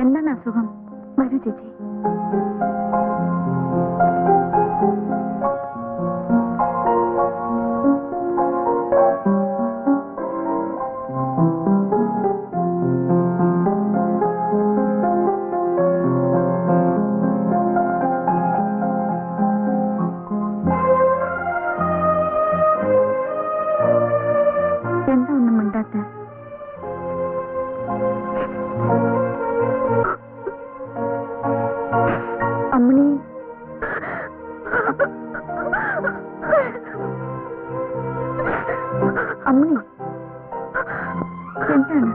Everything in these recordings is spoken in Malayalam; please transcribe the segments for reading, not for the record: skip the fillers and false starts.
എന്താണ് അസുഖം? വരൂ ചേച്ചി. എന്താ ഒന്നും മിണ്ടാത്ത? അമ്മണി, അമ്മണി എന്താണ്?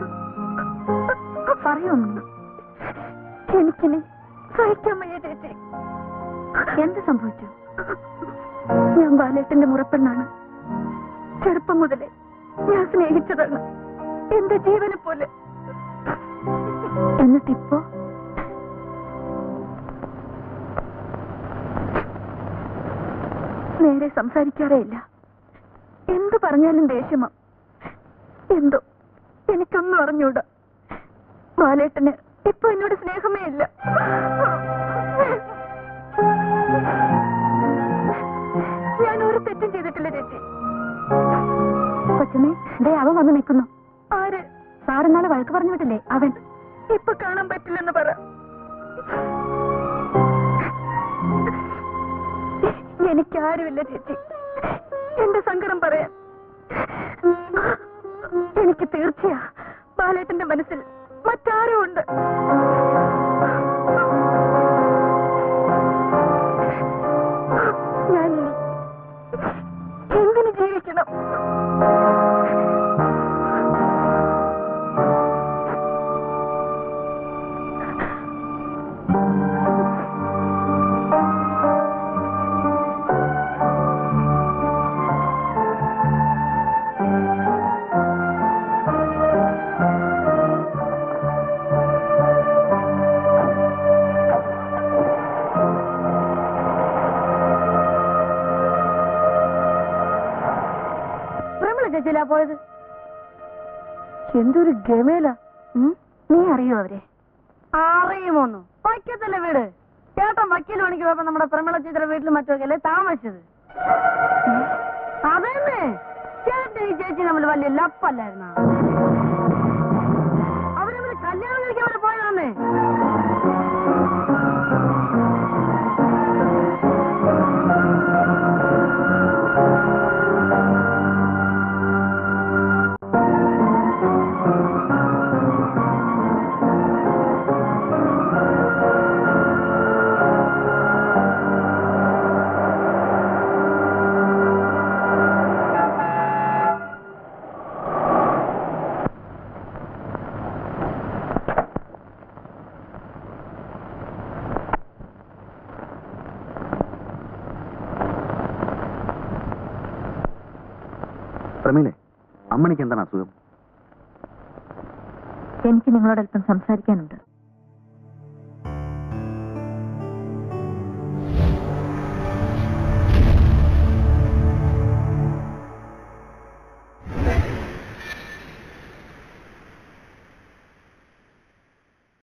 പറയൂ അമ്മണി. എനിക്കിനി സഹിക്കാൻ വയ്യ ചേച്ചി. എന്ത് സംഭവിച്ചു? ഞാൻ ബാലേട്ടന്റെ മുറപ്പെണ്ണാണ്. ചെറുപ്പം മുതലേ ഞാൻ സ്നേഹിച്ചതാണ്, എന്റെ ജീവനെ പോലെ. എന്നിട്ടിപ്പോ നേരെ സംസാരിക്കാറേ ഇല്ല. എന്തു പറഞ്ഞാലും ദേഷ്യമാ. എന്തോ എനിക്കൊന്നും അറിഞ്ഞൂടാ. ബാലേട്ടന് ഇപ്പൊ എന്നോട് സ്നേഹമേ ഇല്ല. ഞാൻ ഒരു തെറ്റും ചെയ്തിട്ടില്ല ചേച്ചി. കൊച്ചമ്മേ, ദേ അവൻ വന്ന് നിൽക്കുന്നു. ആര്? സാറിന്നാളെ വഴക്ക് പറഞ്ഞു വിട്ടില്ലേ അവൻ. ഇപ്പൊ കാണാൻ പറ്റില്ലെന്ന് പറ. എനിക്കാരുമില്ല ചേച്ചി എന്റെ സങ്കടം പറയാൻ. എനിക്ക് തീർച്ചയാ ബാലേട്ടന്റെ മനസ്സിൽ മറ്റാരും ഉണ്ട്. ഞാൻ ഇനി എന്തിനു ജീവിക്കണം? ചേച്ചിയിലാ പോയത്. എന്തൊരു ഗമേല. നീ അറിയോ അവരെ? അറിയുമോന്നു? വൈക്കത്തല്ലേ വീട്. ചേട്ടൻ വക്കീൽ പണിക്ക് പോയപ്പോ നമ്മുടെ പ്രമിള ചേച്ചിയുടെ വീട്ടിൽ മറ്റൊക്കെയല്ലേ താമസിച്ചത്. അതന്നെ, ചേട്ടൻ ഈ ചേച്ചി നമ്മൾ വലിയ ലപ്പല്ലായിരുന്ന. അവരവര് കല്യാണം കഴിക്കാൻ അവിടെ പോയതാന്നേ. പ്രമീളെ, അമ്മണിക്ക് എന്താണ് അസുഖം? എനിക്ക് നിങ്ങളോട് അല്പം സംസാരിക്കാനുണ്ട്.